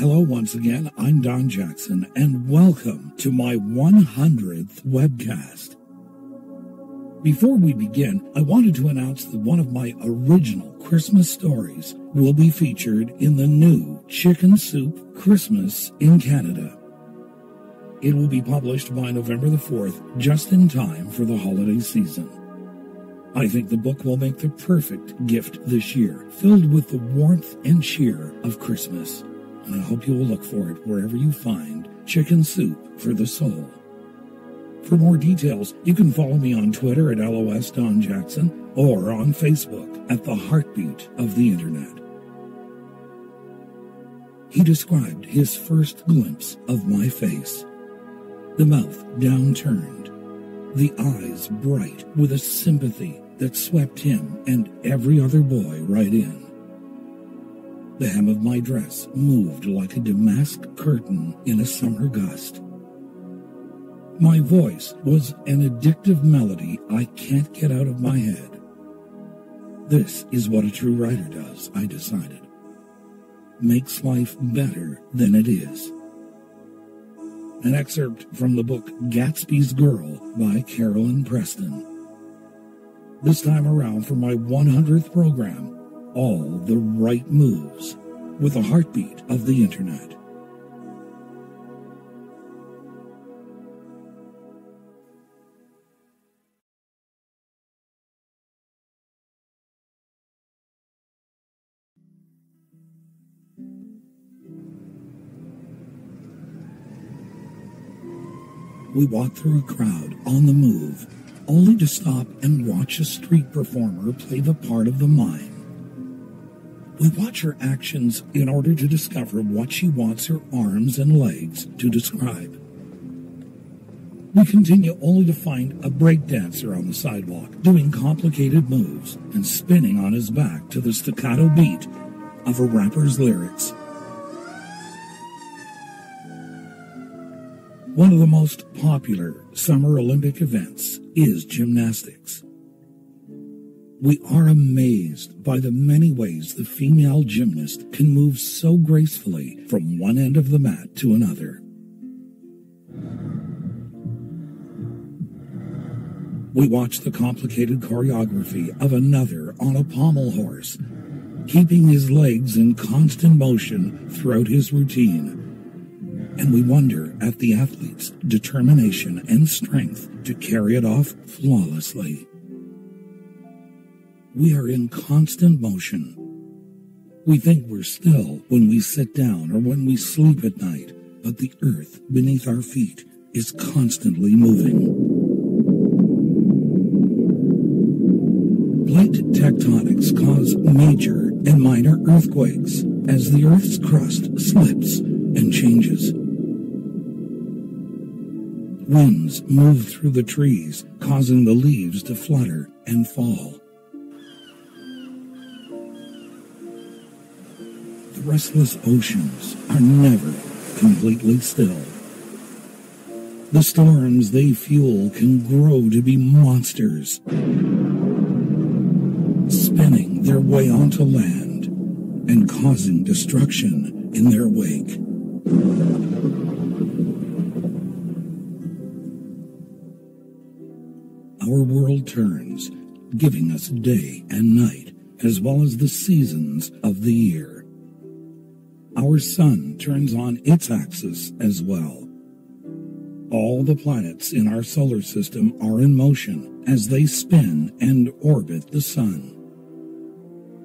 Hello once again, I'm Don Jackson, and welcome to my 100th webcast. Before we begin, I wanted to announce that one of my original Christmas stories will be featured in the new Chicken Soup Christmas in Canada. It will be published by November the 4th, just in time for the holiday season. I think the book will make the perfect gift this year, filled with the warmth and cheer of Christmas. And I hope you will look for it wherever you find Chicken Soup for the Soul. For more details, you can follow me on Twitter at LOS Don Jackson or on Facebook at The Heartbeat of the Internet. He described his first glimpse of my face. The mouth downturned, the eyes bright with a sympathy that swept him and every other boy right in. The hem of my dress moved like a damask curtain in a summer gust. My voice was an addictive melody I can't get out of my head. This is what a true writer does, I decided. Makes life better than it is. An excerpt from the book Gatsby's Girl by Carolyn Preston. This time around for my 100th program, All the Right Moves, with a heartbeat of the Internet. We walked through a crowd on the move, only to stop and watch a street performer play the part of the mime. We watch her actions in order to discover what she wants her arms and legs to describe. We continue only to find a breakdancer on the sidewalk doing complicated moves and spinning on his back to the staccato beat of a rapper's lyrics. One of the most popular Summer Olympic events is gymnastics. We are amazed by the many ways the female gymnast can move so gracefully from one end of the mat to another. We watch the complicated choreography of another on a pommel horse, keeping his legs in constant motion throughout his routine. And we wonder at the athlete's determination and strength to carry it off flawlessly. We are in constant motion. We think we're still when we sit down or when we sleep at night, but the earth beneath our feet is constantly moving. Plate tectonics cause major and minor earthquakes as the earth's crust slips and changes. Winds move through the trees, causing the leaves to flutter and fall. The restless oceans are never completely still. The storms they fuel can grow to be monsters, spinning their way onto land and causing destruction in their wake. Our world turns, giving us day and night, as well as the seasons of the year. Our sun turns on its axis as well. All the planets in our solar system are in motion as they spin and orbit the sun.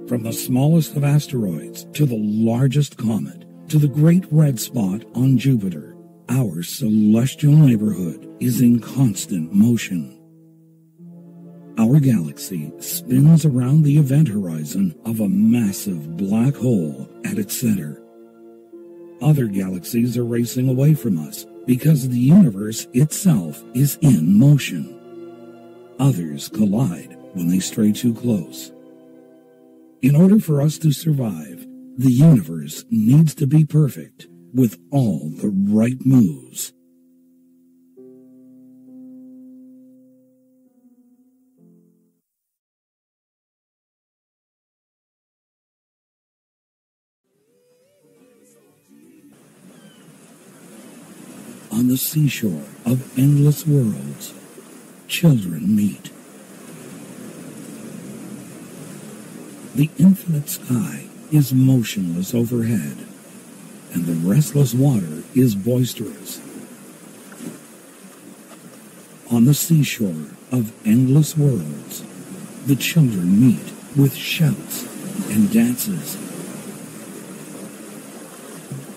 From the smallest of asteroids to the largest comet to the great red spot on Jupiter, our celestial neighborhood is in constant motion. Our galaxy spins around the event horizon of a massive black hole at its center. Other galaxies are racing away from us because the universe itself is in motion. Others collide when they stray too close. In order for us to survive, the universe needs to be perfect with all the right moves. On the seashore of endless worlds, children meet. The infinite sky is motionless overhead, and the restless water is boisterous. On the seashore of endless worlds, the children meet with shouts and dances.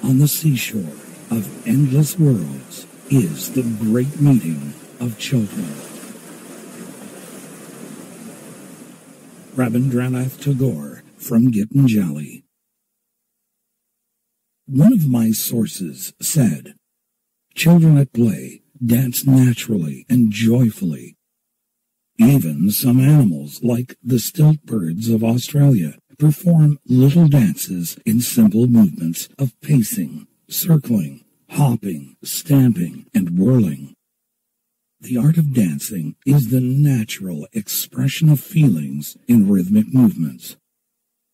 On the seashore of endless worlds is the great meeting of children. Rabindranath Tagore from Gitanjali. One of my sources said, "Children at play dance naturally and joyfully. Even some animals, like the stilt birds of Australia, perform little dances in simple movements of pacing, circling, hopping, stamping, and whirling. The art of dancing is the natural expression of feelings in rhythmic movements.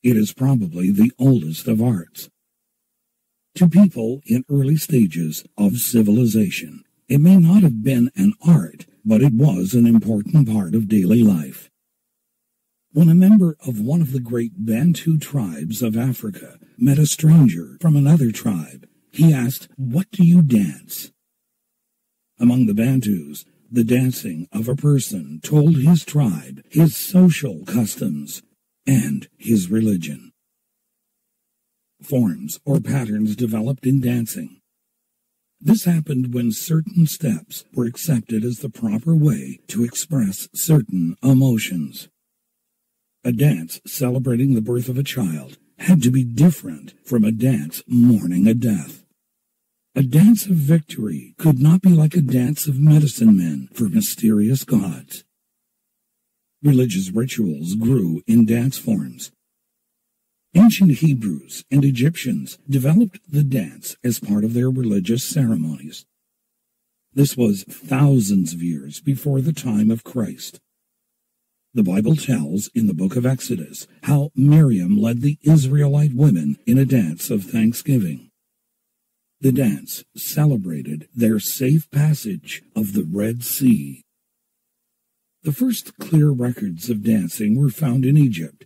It is probably the oldest of arts. To people in early stages of civilization, it may not have been an art, but it was an important part of daily life. When a member of one of the great Bantu tribes of Africa met a stranger from another tribe, he asked, "What do you dance?" Among the Bantus, the dancing of a person told his tribe, his social customs, and his religion. Forms or patterns developed in dancing. This happened when certain steps were accepted as the proper way to express certain emotions. A dance celebrating the birth of a child had to be different from a dance mourning a death. A dance of victory could not be like a dance of medicine men for mysterious gods. Religious rituals grew in dance forms. Ancient Hebrews and Egyptians developed the dance as part of their religious ceremonies. This was thousands of years before the time of Christ. The Bible tells in the book of Exodus how Miriam led the Israelite women in a dance of thanksgiving. The dance celebrated their safe passage of the Red Sea. The first clear records of dancing were found in Egypt.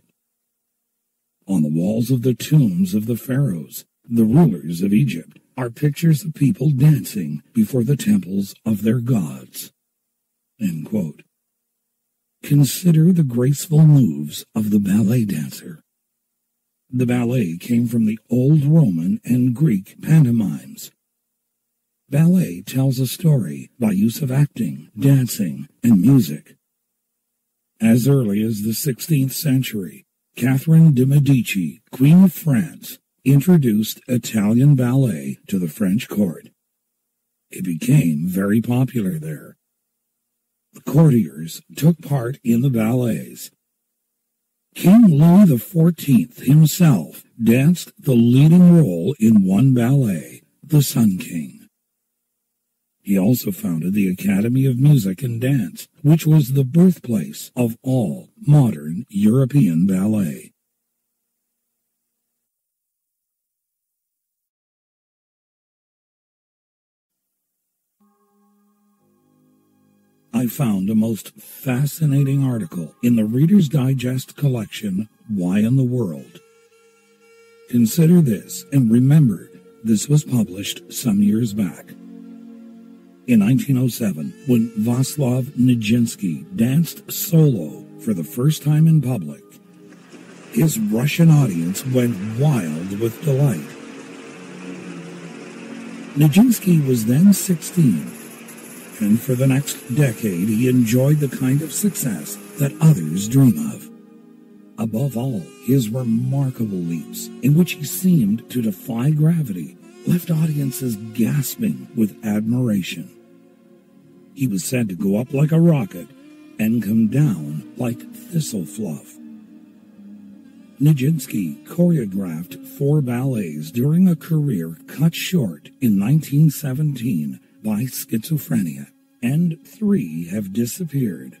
On the walls of the tombs of the pharaohs, the rulers of Egypt, are pictures of people dancing before the temples of their gods. End quote. Consider the graceful moves of the ballet dancer. The ballet came from the old Roman and Greek pantomimes. Ballet tells a story by use of acting, dancing, and music. As early as the 16th century, Catherine de' Medici, Queen of France, introduced Italian ballet to the French court. It became very popular there. The courtiers took part in the ballets. King Louis XIV himself danced the leading role in one ballet, The Sun King. He also founded the Academy of Music and Dance, which was the birthplace of all modern European ballet. I found a most fascinating article in the Reader's Digest collection, Why in the World? Consider this, and remember, this was published some years back. In 1907, when Václav Nijinsky danced solo for the first time in public, his Russian audience went wild with delight. Nijinsky was then 16, and for the next decade he enjoyed the kind of success that others dream of. Above all, his remarkable leaps, in which he seemed to defy gravity, left audiences gasping with admiration. He was said to go up like a rocket and come down like thistle fluff. Nijinsky choreographed 4 ballets during a career cut short in 1917 by schizophrenia, and 3 have disappeared.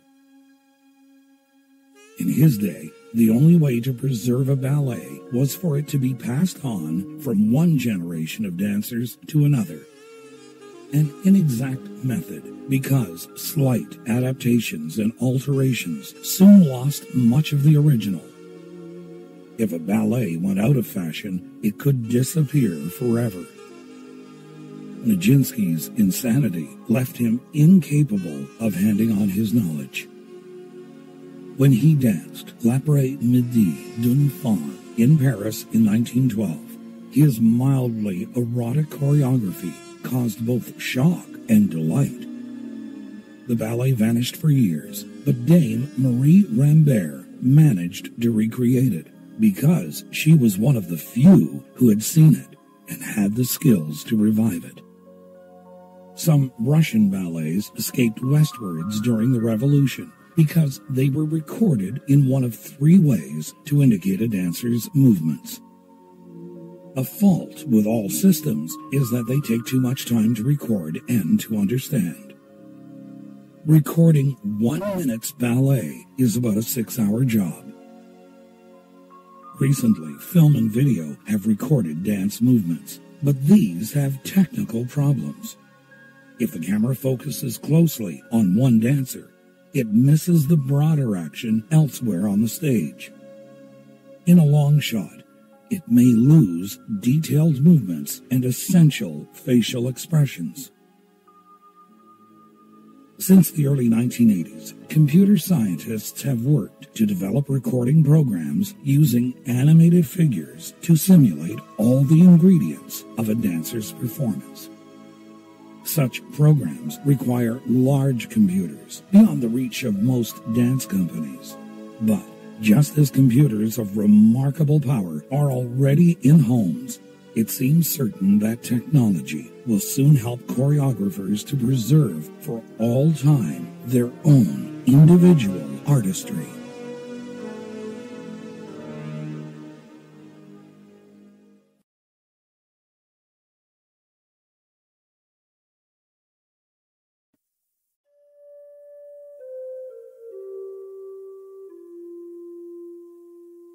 In his day, the only way to preserve a ballet was for it to be passed on from one generation of dancers to another. an inexact method because slight adaptations and alterations soon lost much of the original. If a ballet went out of fashion, it could disappear forever. Nijinsky's insanity left him incapable of handing on his knowledge. When he danced L'après-midi d'une femme in Paris in 1912, his mildly erotic choreography caused both shock and delight. The ballet vanished for years, but Dame Marie Rambert managed to recreate it because she was one of the few who had seen it and had the skills to revive it. Some Russian ballets escaped westwards during the Revolution because they were recorded in one of 3 ways to indicate a dancer's movements. A fault with all systems is that they take too much time to record and to understand. Recording 1 minute's ballet is about a 6-hour job. Recently, film and video have recorded dance movements, but these have technical problems. If the camera focuses closely on one dancer, it misses the broader action elsewhere on the stage. In a long shot, it may lose detailed movements and essential facial expressions. Since the early 1980s, computer scientists have worked to develop recording programs using animated figures to simulate all the ingredients of a dancer's performance. Such programs require large computers beyond the reach of most dance companies. But just as computers of remarkable power are already in homes, it seems certain that technology will soon help choreographers to preserve for all time their own individual artistry.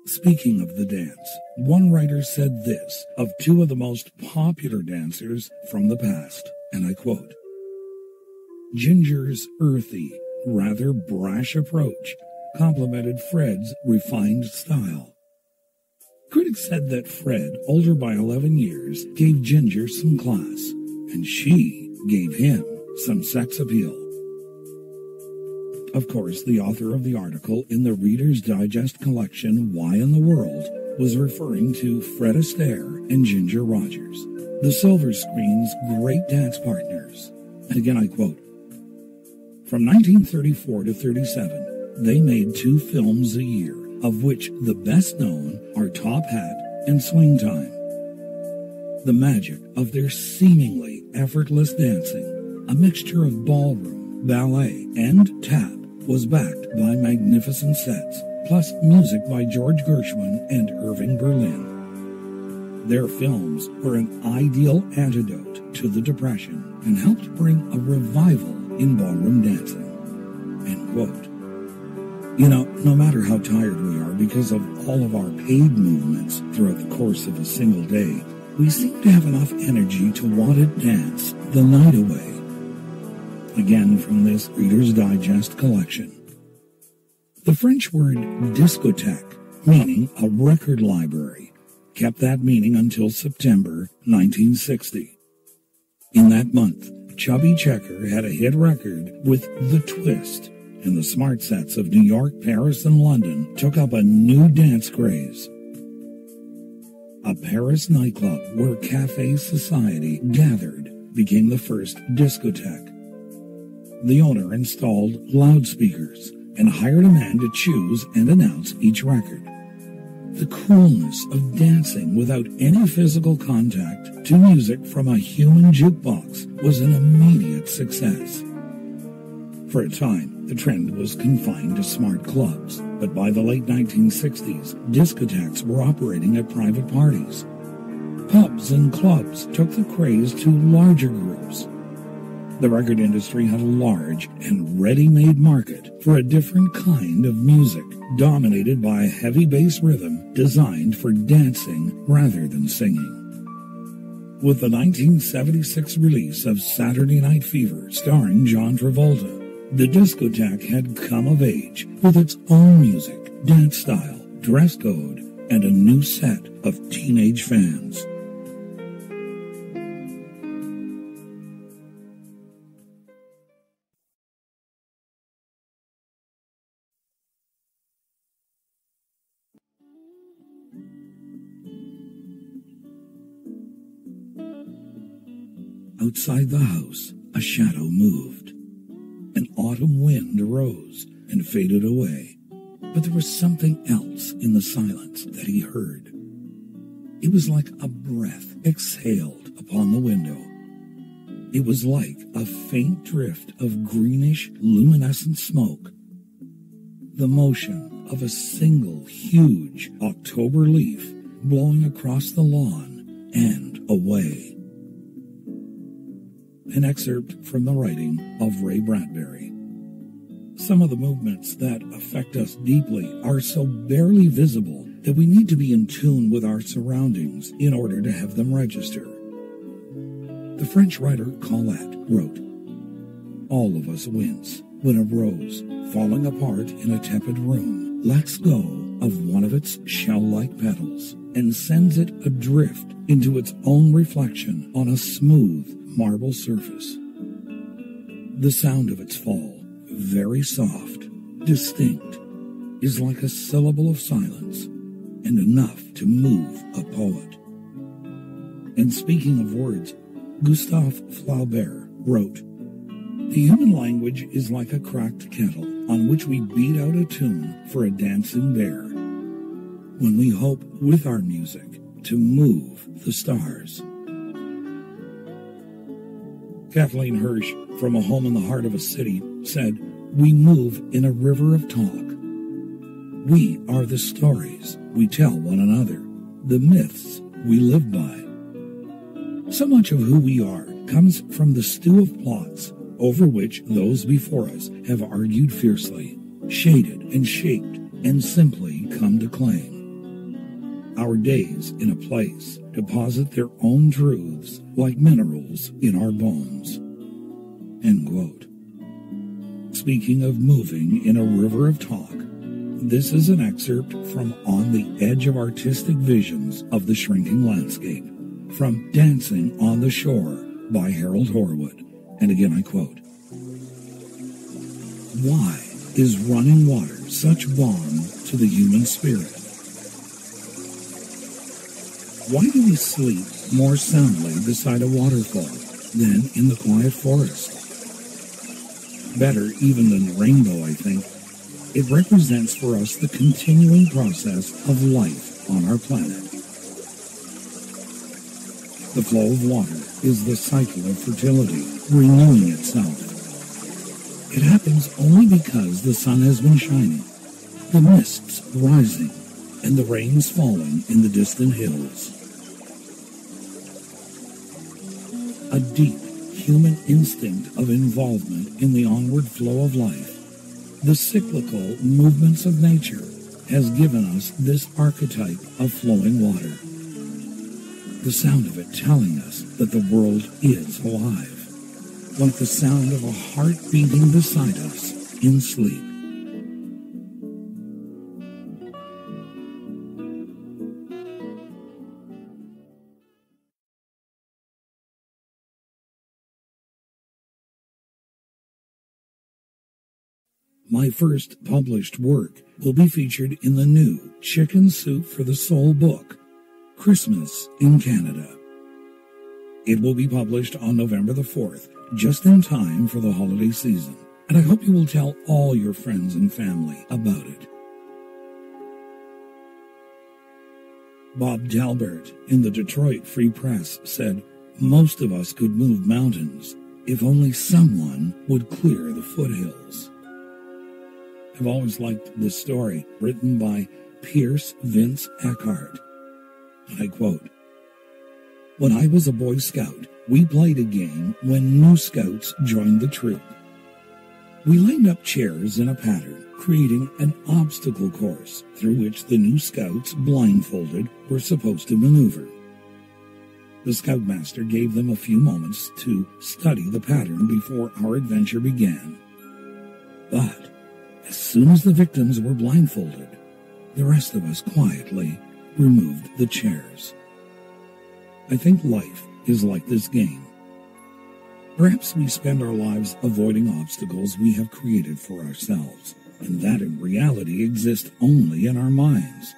Speaking of the dance, one writer said this of 2 of the most popular dancers from the past, and I quote, "Ginger's earthy, rather brash approach complemented Fred's refined style." Critics said that Fred, older by 11 years, gave Ginger some class, and she gave him some sex appeal. Of course, the author of the article in the Reader's Digest collection, Why in the World, was referring to Fred Astaire and Ginger Rogers, the silver screen's great dance partners. And again I quote, "From 1934 to 37, they made 2 films a year, of which the best known are Top Hat and Swing Time. The magic of their seemingly effortless dancing, a mixture of ballroom, ballet, and tap, was backed by magnificent sets, plus music by George Gershwin and Irving Berlin. Their films were an ideal antidote to the Depression and helped bring a revival in ballroom dancing." End quote. You know, no matter how tired we are because of all of our paid movements throughout the course of a single day, we seem to have enough energy to want to dance the night away. Again from this Reader's Digest collection. The French word discothèque, meaning a record library, kept that meaning until September 1960. In that month, Chubby Checker had a hit record with The Twist, and the smart sets of New York, Paris, and London took up a new dance craze. A Paris nightclub where Café Society gathered became the first discotheque. The owner installed loudspeakers and hired a man to choose and announce each record. The coolness of dancing without any physical contact to music from a human jukebox was an immediate success. For a time, the trend was confined to smart clubs, but by the late 1960s, discotheques were operating at private parties. Pubs and clubs took the craze to larger groups. The record industry had a large and ready-made market for a different kind of music, dominated by a heavy bass rhythm designed for dancing rather than singing. with the 1976 release of Saturday Night Fever starring John Travolta, the discotheque had come of age with its own music, dance style, dress code, and a new set of teenage fans. Outside the house, a shadow moved. An autumn wind arose and faded away, but there was something else in the silence that he heard. It was like a breath exhaled upon the window. It was like a faint drift of greenish, luminescent smoke. The motion of a single huge October leaf blowing across the lawn and away. An excerpt from the writing of Ray Bradbury. Some of the movements that affect us deeply are so barely visible that we need to be in tune with our surroundings in order to have them register. The French writer Colette wrote, "All of us wince when a rose, falling apart in a tepid room, lets go of one of its shell-like petals and sends it adrift into its own reflection on a smooth marble surface. The sound of its fall, very soft, distinct, is like a syllable of silence and enough to move a poet." And speaking of words, Gustave Flaubert wrote, "The human language is like a cracked kettle on which we beat out a tune for a dancing bear, when we hope with our music to move the stars." Kathleen Hirsch, from a home in the heart of a city, said, "We move in a river of talk. We are the stories we tell one another, the myths we live by." So much of who we are comes from the stew of plots over which those before us have argued fiercely, shaded and shaped, and simply come to claim. Our days in a place deposit their own truths like minerals in our bones. End quote. Speaking of moving in a river of talk, this is an excerpt from On the Edge of Artistic Visions of the Shrinking Landscape, from Dancing on the Shore by Harold Horwood. And again I quote, "Why is running water such balm to the human spirit? Why do we sleep more soundly beside a waterfall than in the quiet forest? Better even than the rainbow, I think. It represents for us the continuing process of life on our planet. The flow of water is the cycle of fertility, renewing itself. It happens only because the sun has been shining, the mists rising, and the rains falling in the distant hills. A deep human instinct of involvement in the onward flow of life, the cyclical movements of nature, has given us this archetype of flowing water. The sound of it telling us that the world is alive, like the sound of a heart beating beside us in sleep. My first published work will be featured in the new Chicken Soup for the Soul book, Christmas in Canada. It will be published on November the 4th, just in time for the holiday season, and I hope you will tell all your friends and family about it. Bob Talbert in the Detroit Free Press said, "Most of us could move mountains if only someone would clear the foothills." I've always liked this story, written by Pierce Vince Eckhart. I quote, "When I was a Boy Scout, we played a game when new scouts joined the troop. We lined up chairs in a pattern, creating an obstacle course through which the new scouts, blindfolded, were supposed to maneuver. The scoutmaster gave them a few moments to study the pattern before our adventure began. But as soon as the victims were blindfolded, the rest of us quietly removed the chairs. I think life is like this game. Perhaps we spend our lives avoiding obstacles we have created for ourselves, and that in reality exist only in our minds.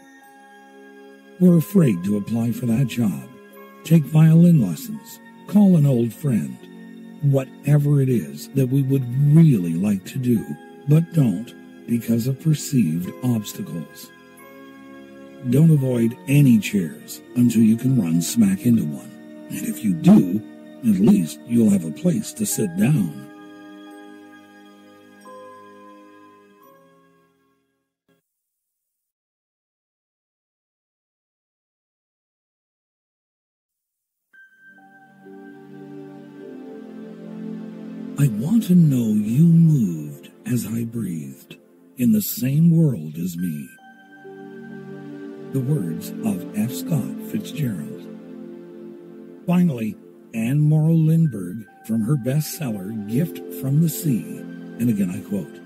We're afraid to apply for that job, take violin lessons, call an old friend, whatever it is that we would really like to do, but don't because of perceived obstacles. Don't avoid any chairs until you can run smack into one, and if you do, at least you'll have a place to sit down. I want to know you moved as I breathed, in the same world as me. The words of F. Scott Fitzgerald. Finally, Anne Morrow Lindbergh from her bestseller Gift from the Sea, and again I quote,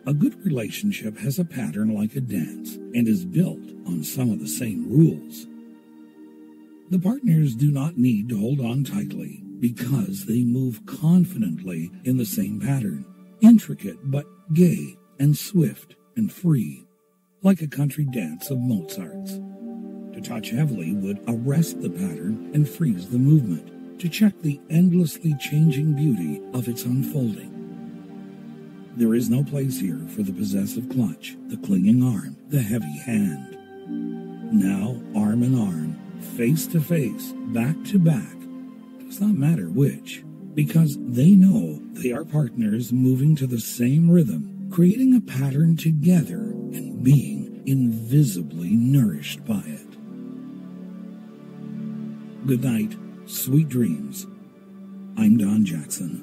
"A good relationship has a pattern like a dance and is built on some of the same rules. The partners do not need to hold on tightly because they move confidently in the same pattern, intricate but gay and swift and free, like a country dance of Mozart's. To touch heavily would arrest the pattern and freeze the movement, to check the endlessly changing beauty of its unfolding. There is no place here for the possessive clutch, the clinging arm, the heavy hand. Now, arm in arm, face to face, back to back, does not matter which, because they know they are partners moving to the same rhythm, creating a pattern together and being invisibly nourished by it. Good night, sweet dreams. I'm Don Jackson.